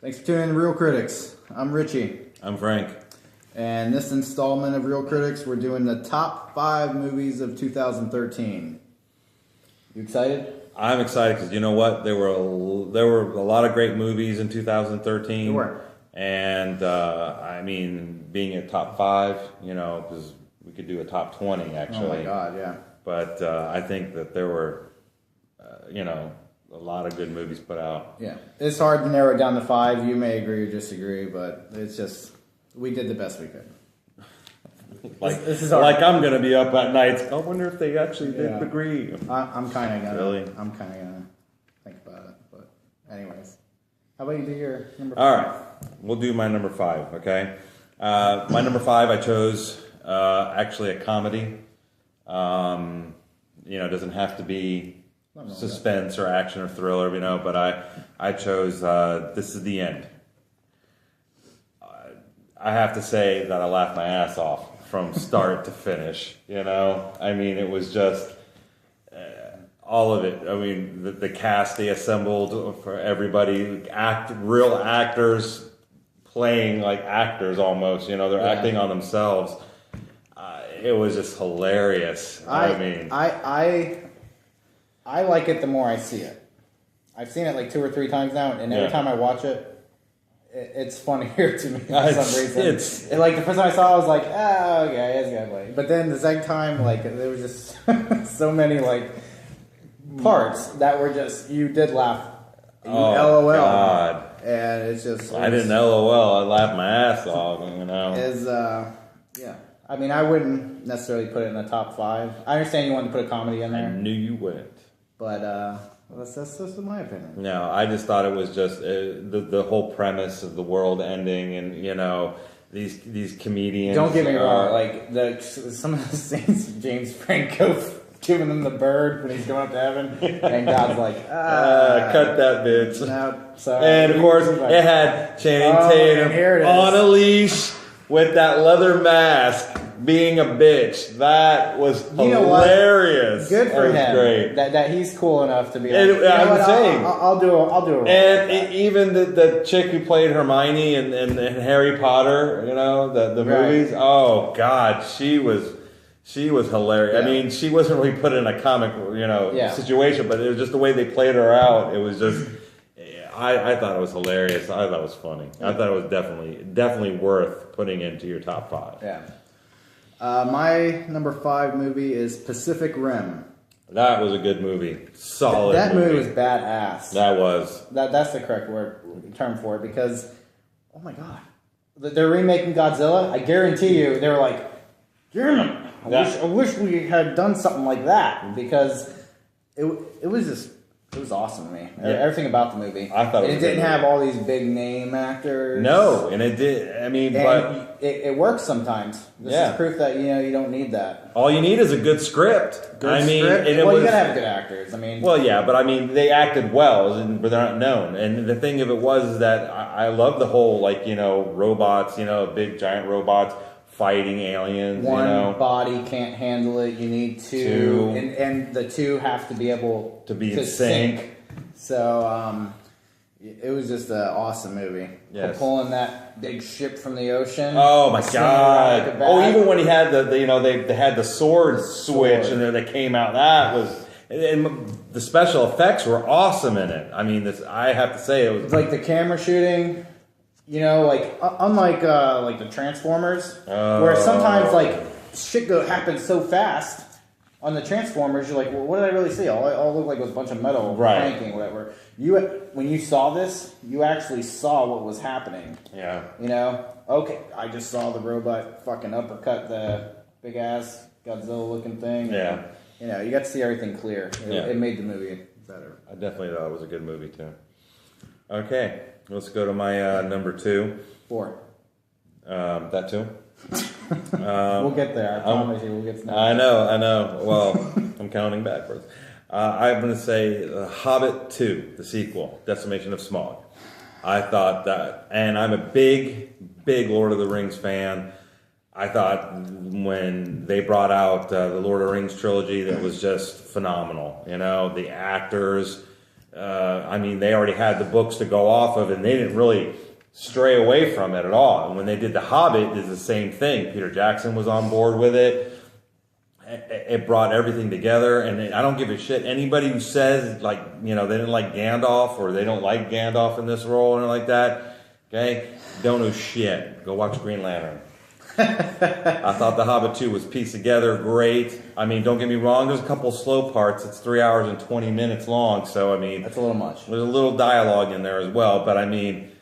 Thanks for tuning in to Real Critics. I'm Richie. I'm Frank. And this installment of Real Critics, we're doing the top 5 movies of 2013. You excited? I'm excited because you know what? There were a lot of great movies in 2013. There were. And I mean, being a top 5, you know, because we could do a top 20 actually. Oh my God, yeah. But I think that there were, you know, a lot of good movies put out. Yeah. It's hard to narrow it down to 5. You may agree or disagree, but it's just, we did the best we could. This is like I'm going to be up at nights. I wonder if they actually did agree. I'm kind of gonna. Really? I'm kind of gonna think about it. But anyways, how about you do your number 5? All right, we'll do my number 5. Okay, my number 5 I chose actually a comedy. You know, it doesn't have to be suspense or action or thriller, you know. But I chose This Is the End. I have to say that I laughed my ass off from start to finish. You know, I mean, it was just all of it. I mean, the cast they assembled for everybody, real actors playing like actors almost. You know, they're acting on themselves. It was just hilarious. I like it the more I see it. I've seen it like 2 or 3 times now, and every time I watch it, it's funnier to me for some reason. Like the first time I saw it, I was like, oh, okay, it's gonna play. But then the second time, like there was just so many like parts that were just you did laugh, you LOL, God. And it's just I didn't LOL. I laughed my ass off. You know, yeah. I mean, I wouldn't necessarily put it in the top 5. I understand you wanted to put a comedy in there. I knew you wouldn't. But that's just my opinion. No, I just thought it was just the whole premise of the world ending, and you know these comedians. Don't get me wrong, like some of the scenes of James Franco giving them the bird when he's going up to heaven, and God's like, cut that bitch. No, sorry. And of course, it had Channing Tatum on a leash with that leather mask. Being a bitch, that was hilarious. Good for him. Great. That he's cool enough to be. I'm saying I'll do it. And even the chick who played Hermione and Harry Potter, you know the movies. Oh God, she was hilarious. Yeah. I mean, she wasn't really put in a comic situation, but it was just the way they played her out. It was just. I thought it was hilarious. I thought it was funny. I thought it was definitely worth putting into your top 5. Yeah. My number 5 movie is Pacific Rim. That was a good movie. Solid. That movie was badass. That was. That's the correct term for it because, oh my God, they're remaking Godzilla. I guarantee you, they were like, damn it, I wish we had done something like that because it was just. It was awesome to me. Yeah. Everything about the movie. I thought it didn't have all these big name actors. No, and it did. I mean, but it works sometimes. This is proof that you don't need that. All you need is a good script. You gotta have good actors. I mean, well, yeah, but I mean, they acted well, but they're not known. And the thing of it was that I love the whole robots. Big giant robots. Fighting aliens. One body can't handle it. You need two. And the two have to be able to be in sync. So it was just an awesome movie. Yes. Pulling that big ship from the ocean. Oh my God! Even when he had they had the sword switch and then they came out. That was. And the special effects were awesome in it. I mean, I have to say it was like the camera shooting. Unlike the Transformers, where sometimes shit happens so fast on the Transformers, you're like, well, what did I really see? All looked like it was a bunch of metal cranking, whatever. When you saw this, you actually saw what was happening. Yeah. Okay, I just saw the robot fucking uppercut the big ass Godzilla looking thing. Yeah. You got to see everything clear. It made the movie better. I definitely thought it was a good movie too. Okay. Let's go to my number 2. 4. That too? We'll get there. I promise you we'll get to that. I know. Well, I'm counting backwards. I'm going to say Hobbit 2, the sequel, Decimation of Smaug. I thought that, and I'm a big Lord of the Rings fan. I thought when they brought out the Lord of the Rings trilogy, that was just phenomenal. The actors... I mean, they already had the books to go off of, and they didn't really stray away from it at all. And when they did The Hobbit, it's the same thing. Peter Jackson was on board with it. It brought everything together, and I don't give a shit. Anybody who says, like, you know, they didn't like Gandalf or they don't like Gandalf in this role or anything like that, okay, don't know shit. Go watch Green Lantern. I thought The Hobbit 2 was pieced together great. I mean, don't get me wrong, there's a couple slow parts. It's 3 hours and 20 minutes long, so I mean... That's a little much. There's a little dialogue in there as well, but I mean,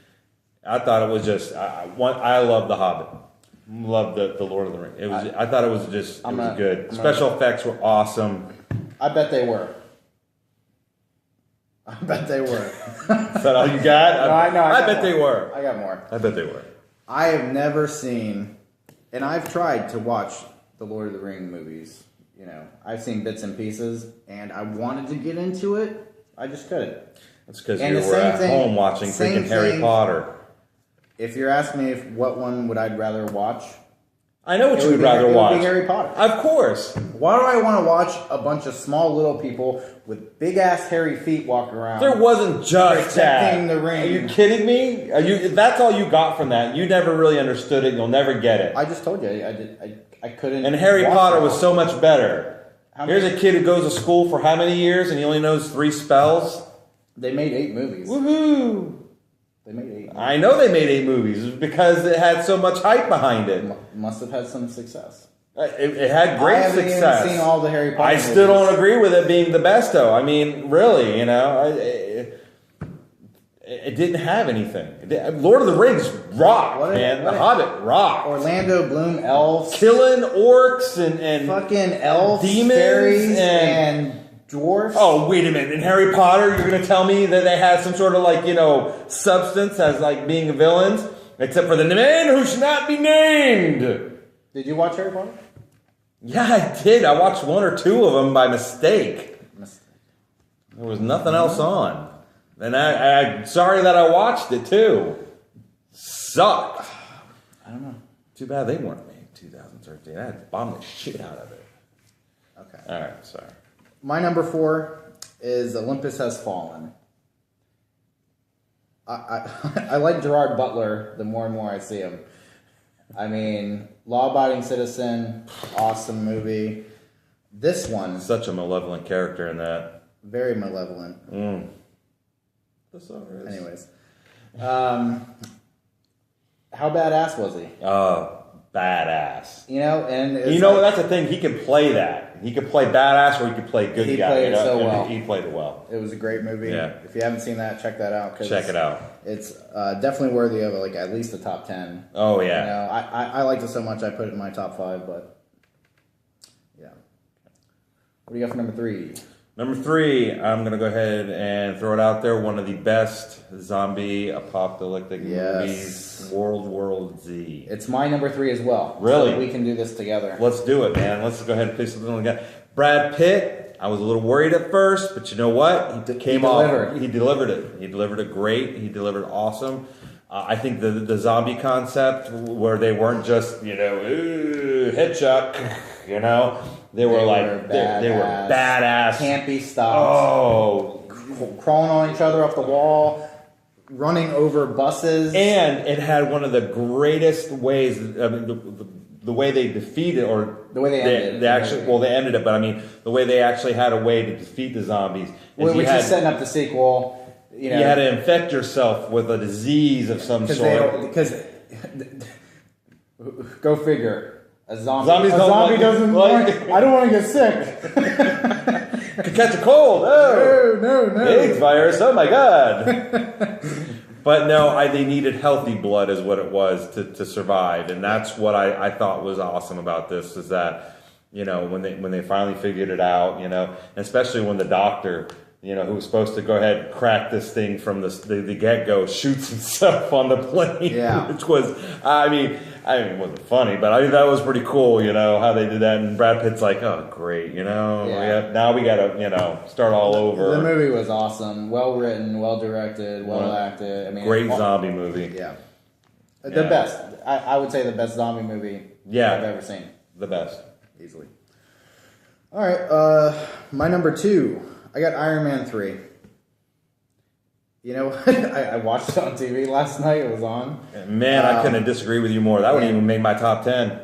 I thought it was just... I love The Hobbit. Loved the Lord of the Rings. I thought it was just... It was good. Special effects were awesome. I bet they were. I bet they were. Is that all you got? No, I bet they were. I got more. I bet they were. I have never seen, and I've tried to watch the Lord of the Rings movies. You know, I've seen bits and pieces, and I wanted to get into it. I just couldn't. That's because you were at home watching freaking Harry Potter. If you're asking me what one would I'd rather watch, I know what you would rather watch. It would be Harry Potter. Of course. Why do I want to watch a bunch of small little people with big ass hairy feet walk around? There wasn't just protecting that. The ring. Are you kidding me? That's all you got from that. You never really understood it. You'll never get it. I just told you I couldn't. And Harry Potter was so much better. Here's a kid who goes to school for how many years and he only knows 3 spells? They made 8 movies. Woohoo! They made 8 movies. I know they made 8 movies because it had so much hype behind it. Must have had some success. It had great success. I haven't even seen all the Harry Potter movies. still don't agree with it being the best, though. I mean, really, you know, it didn't have anything. Lord of the Rings rocked, man. The Hobbit rocked. Orlando Bloom elves. Killing orcs and fucking elves, demons, fairies, and dwarfs. Oh, wait a minute. In Harry Potter, you're going to tell me that they had some sort of, like, you know, substance as, like, being villains? Except for the man who should not be named. Did you watch Harry Potter? Yeah, I did. I watched 1 or 2 of them by mistake. There was nothing else on. And I'm sorry that I watched it, too. Sucked. I don't know. Too bad they weren't made in 2013. I had to bomb the shit out of it. Okay. All right, sorry. My number 4 is Olympus Has Fallen. I like Gerard Butler the more and more I see him. I mean, Law-Abiding Citizen, awesome movie. This one... Such a malevolent character in that. Very malevolent. Anyways. How badass was he? Badass. You know, and... You know, that's the thing. He could play that. He could play badass or he could play good guy. He played it so well. He played it well. It was a great movie. Yeah. If you haven't seen that, check that out. Check it out. It's definitely worthy of like at least the top 10. Oh, yeah. You know, I liked it so much I put it in my top 5, but yeah. What do you got for number 3? Number 3, I'm going to go ahead and throw it out there. One of the best zombie apocalyptic movies, World War Z. It's my number 3 as well. Really? So we can do this together. Let's do it, man. Let's go ahead and pick something again. Brad Pitt, I was a little worried at first, but you know what? He delivered. He delivered it. He delivered it great. He delivered awesome. I think the zombie concept, where they weren't just, you know, headshot, you know, they were badass, campy stuff. Oh, crawling on each other up the wall, running over buses, and it had one of the greatest ways. I mean, the way they defeated, or the way they ended it. They ended it, but I mean, the way they actually had a way to defeat the zombies, which is setting up the sequel. You know, you had to infect yourself with a disease of some sort. Because go figure. A zombie doesn't like. I don't want to get sick. Could catch a cold. Oh no. AIDS virus. Oh my god. But no, they needed healthy blood, is what it was to survive, and that's what I thought was awesome about this. Is that, you know, when they finally figured it out, you know, especially when the doctor, you know, who was supposed to go ahead and crack this thing from the get-go, shoots himself on the plane. Yeah. Which was, I mean, it wasn't funny, but I mean, that was pretty cool, you know, how they did that. And Brad Pitt's like, oh, great, you know, now we got to, you know, start all over. The movie was awesome. Well written, well directed, well acted. I mean, great zombie movie. Yeah. The best. I would say the best zombie movie I've ever seen. The best. Easily. All right. My number 2. I got Iron Man 3. You know what? I watched it on TV last night. It was on. Man, I couldn't disagree with you more. That wouldn't even make my top 10.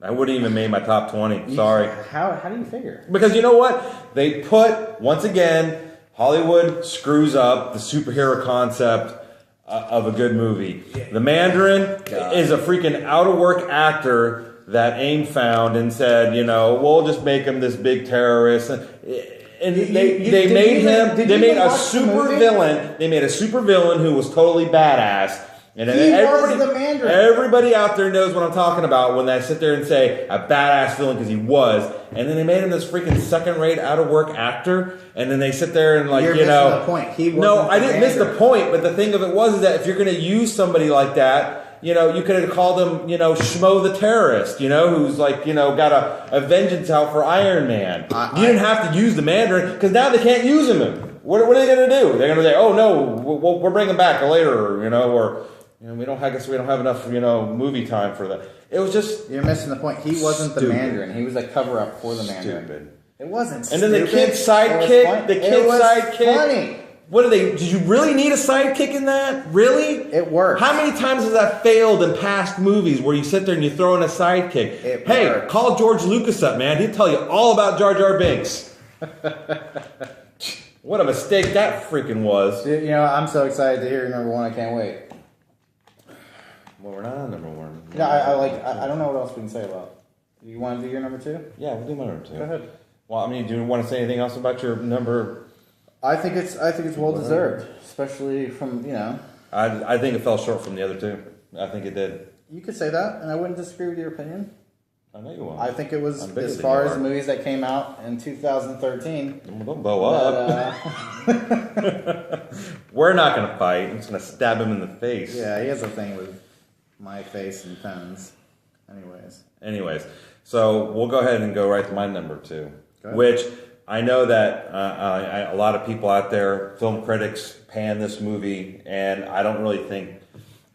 I wouldn't even make my top 20. Sorry. How do you figure? Because you know what? They put, once again, Hollywood screws up the superhero concept of a good movie. The Mandarin is a freaking out-of-work actor that AIM found and said, we'll just make him this big terrorist. And they made a super villain. They made a super villain who was totally badass. And he was the Mandarin. Everybody out there knows what I'm talking about when I sit there and say a badass villain, because he was. And then they made him this freaking second-rate, out-of-work actor. And then they sit there and You're missing the point. I didn't miss the point. But the thing of it is that if you're going to use somebody like that, you could have called him, Schmo the terrorist, who's got a vengeance out for Iron Man. You didn't have to use the Mandarin, because now they can't use him. What are they going to do? They're going to say, oh no, we'll bring him back later, or I guess we don't have enough, movie time for that. It was just... You're missing the point. He wasn't the Mandarin. He was a cover-up for the Mandarin. Stupid. It wasn't And then the kid's sidekick, funny. Did you really need a sidekick in that? Really? It worked. How many times has that failed in past movies where you sit there and you throw in a sidekick? Worked. Call George Lucas up, man. He'll tell you all about Jar Jar Binks. What a mistake that freaking was. I'm so excited to hear number 1. I can't wait. Well, we're not on number 1. Yeah, I don't know what else we can say about it. You want to do your number 2? Yeah, we'll do my number 2. Go ahead. Well, do you want to say anything else about your number? I think it's well deserved, especially from I think it fell short from the other two. I think it did. You could say that, and I wouldn't disagree with your opinion. I know you won't. I think it was, as far as the movies that came out in 2013. Don't blow up. We're not going to fight. I'm just going to stab him in the face. Yeah, he has a thing with my face and pens. Anyways, so we'll go ahead and go right to my number 2, which I know that a lot of people out there, film critics, pan this movie, and I don't really think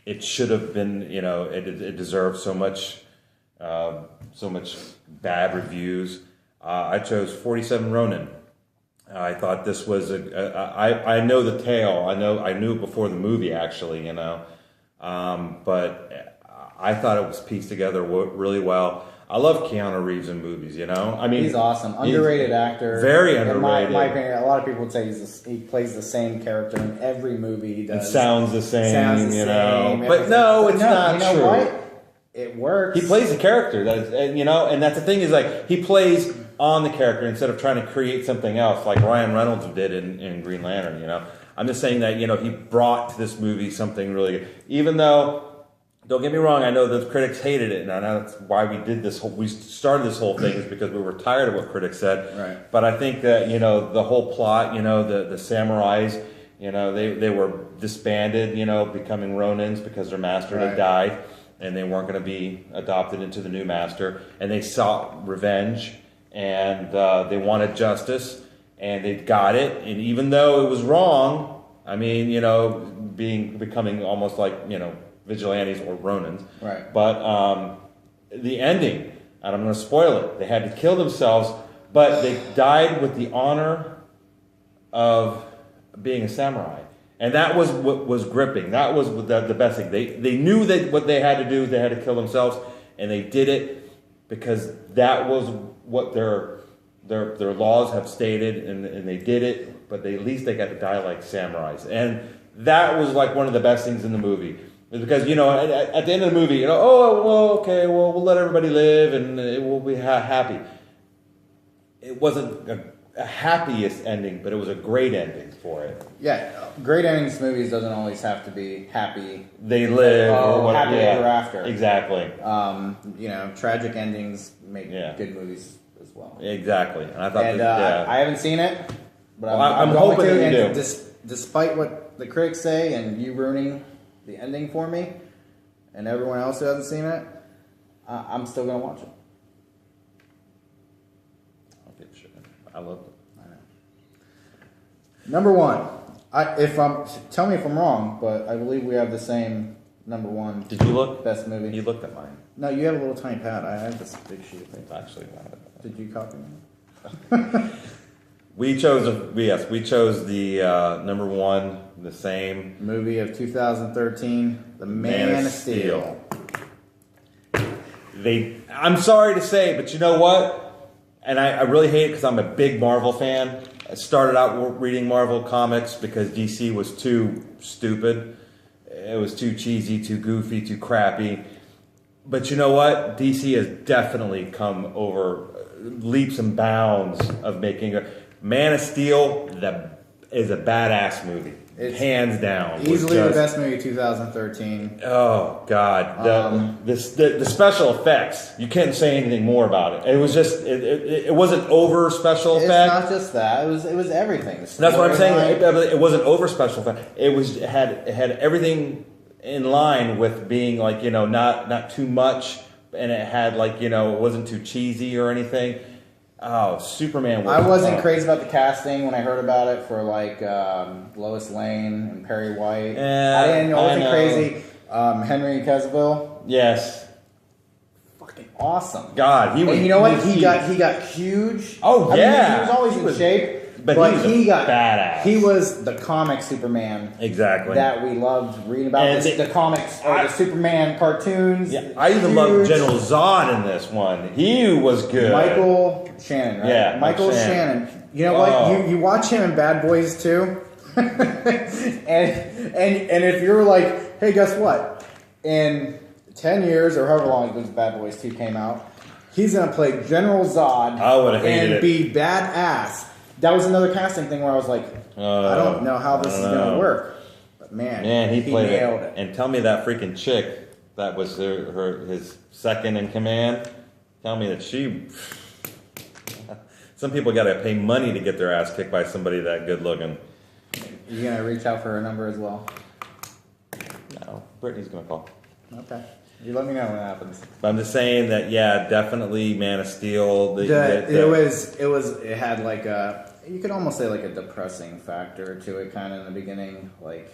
it should have been. It deserved so much bad reviews. I chose 47 Ronin. I thought this was I know the tale. I knew it before the movie actually. But I thought it was pieced together really well. I love Keanu Reeves in movies, he's awesome. Underrated actor. Very underrated. In my opinion, a lot of people would say he plays the same character in every movie he does. It sounds the same, same. But no, it's not true. You know what? It works. He plays the character, and that's the thing is he plays on the character instead of trying to create something else like Ryan Reynolds did in Green Lantern, I'm just saying that, he brought to this movie something really good. Even though, don't get me wrong, I know the critics hated it, and I know that's why we did this we started this whole thing is because we were tired of what critics said. Right. But I think that, the whole plot, the samurais, they were disbanded, becoming Ronins because their master had died, and they weren't going to be adopted into the new master, and they sought revenge, and they wanted justice, and they got it, and even though it was wrong, becoming almost like, vigilantes or Ronins. Right. But the ending, and I'm going to spoil it, they had to kill themselves, but they died with the honor of being a samurai. And that was what was gripping. That was the best thing. They knew that what they had to do, they had to kill themselves, and they did it because that was what their laws have stated, and they did it, but at least they got to die like samurais. And that was like one of the best things in the movie. Because, at the end of the movie, we'll let everybody live and we'll be happy. It wasn't a happiest ending, but it was a great ending for it. Yeah, great endings to movies doesn't always have to be happy. They live or whatever. Happy ever after. Exactly. Tragic endings make good movies as well. Exactly. And I thought I haven't seen it, but I'm hoping that you do. Despite what the critics say and you ruining the ending for me, and everyone else who hasn't seen it, I'm still gonna watch it. Okay, sure. I love it. I know. Number 1. Tell me if I'm wrong, but I believe we have the same number 1. Did you look? Best movie. You looked at mine. No, you have a little tiny pad. I have this big sheet of paper. Actually, did you copy me? We chose the number 1 the same movie of 2013, The Man of Steel. I'm sorry to say, but you know what? And I really hate it because I'm a big Marvel fan. I started out reading Marvel comics because DC was too stupid. It was too cheesy, too goofy, too crappy. But you know what? DC has definitely come over leaps and bounds of making Man of Steel is a badass movie. It's hands down. Easily the best movie of 2013. Oh, God. The special effects, you can't say anything more about it. It was just, it wasn't over special effects. It's not just that. It was everything. That's what I'm saying. It wasn't over special effects. It had everything in line with being like, not too much. And it had like, it wasn't too cheesy or anything. Oh, Superman was... I wasn't crazy about the casting when I heard about it for like Lois Lane and Perry White. I wasn't crazy. Henry Cavill. Yes. Fucking awesome. God, he was... And you know what? He got huge. Oh, yeah. He was always in shape. But he got badass. He was the comic Superman. Exactly. That we loved reading about. The comics or the Superman cartoons. Yeah, I even loved General Zod in this one. He was good. Michael Shannon, right? Yeah. Michael Shannon. You know what? You watch him in Bad Boys 2. and if you're like, hey, guess what? In 10 years or however long since Bad Boys 2 came out, he's going to play General Zod and be badass. That was another casting thing where I was like, I don't know how this is going to work. But man, he nailed it. And tell me that freaking chick that was his second in command. Tell me that she... Some people got to pay money to get their ass kicked by somebody that good looking. You going to reach out for her number as well? No, Brittany's going to call. Okay. You let me know when it happens. But I'm just saying that, yeah, definitely Man of Steel. It had like you could almost say like a depressing factor to it kind of in the beginning. Like,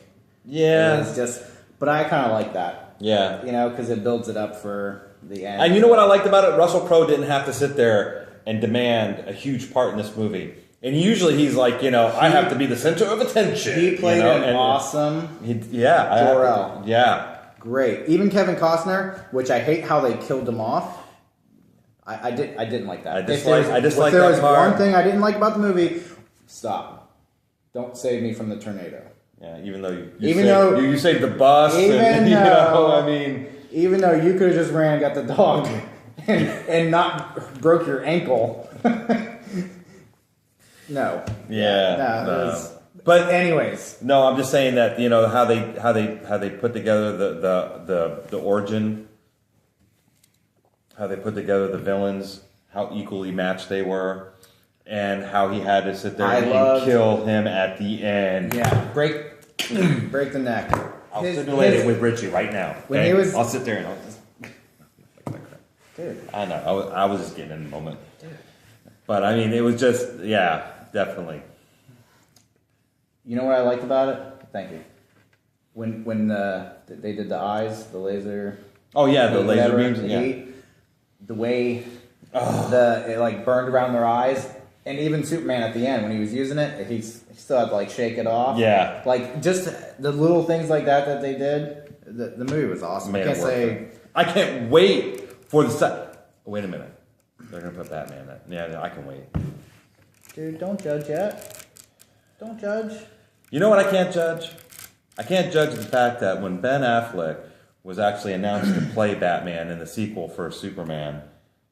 yeah. It was just, but I kind of like that. Yeah. Because it builds it up for the end. And you know what I liked about it? Russell Crowe didn't have to sit there and demand a huge part in this movie. And usually he's like, I have to be the center of attention. He played an awesome Jor-El. Yeah. Great. Even Kevin Costner, which I hate how they killed him off. I didn't like that. I dislike that part. If there was one thing I didn't like about the movie, stop. Don't save me from the tornado. Yeah, even though you saved the bus. Even though you could have just ran and got the dog and not broke your ankle. No. Yeah. No. But anyways, no, I'm just saying that how they put together the origin, how they put together the villains, how equally matched they were, and how he had to sit there and kill him at the end. Yeah, break the neck. I'll simulate it with Richie right now. Okay? I'll sit there and I'll just. Dude, I know. I was just getting in the moment. Dude. But I mean, it was just definitely. You know what I liked about it? Thank you. When they did the eyes, the laser. Oh yeah, the laser beams. The way it like burned around their eyes, and even Superman at the end when he was using it, he still had to like shake it off. Yeah, like just the little things like that they did. The movie was awesome. I can't wait for the. Wait a minute, they're gonna put Batman in. Yeah, I can wait. Dude, don't judge yet. Don't judge. You know what I can't judge? I can't judge the fact that when Ben Affleck was actually announced to play Batman in the sequel for Superman,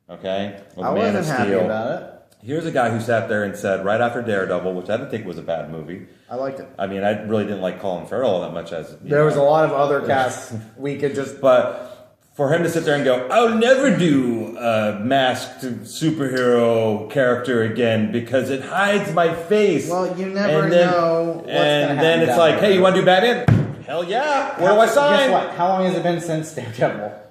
okay? I wasn't happy about it. Here's a guy who sat there and said, right after Daredevil, which I didn't think was a bad movie. I liked it. I mean, I really didn't like Colin Farrell that much as... There was a lot of other casts we could just... But for him to sit there and go, I'll never do a masked superhero character again because it hides my face. Well, you never know what's going to happen. And then it's like, hey, you want to do Batman? Hell yeah. Where do I sign? Guess what? How long has it been since Daredevil?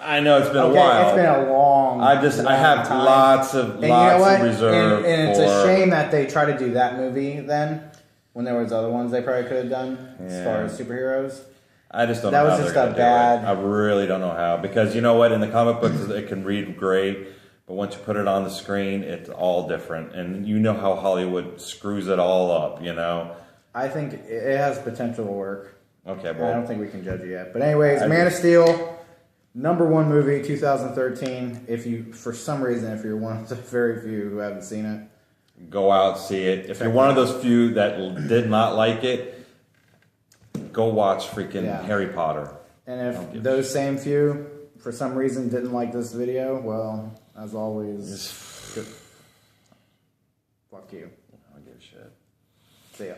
I know it's been a while. It's been a long I have time. lots of reserve. And it's a shame that they try to do that movie then when there was other ones they probably could have done as far as superheroes. I just don't know how they're going to do it. I really don't know how. Because you know what? In the comic books, it can read great. But once you put it on the screen, it's all different. And you know how Hollywood screws it all up, I think it has potential to work. Okay, I well, don't think we can judge it yet. But anyways, Man of Steel, #1 movie, 2013. If you, for some reason, if you're one of the very few who haven't seen it, go out, see it. If you're one of those few that did not like it, go watch freaking Harry Potter. And if those same few, for some reason, didn't like this video, well, as always, fuck you. I don't give a shit. See ya.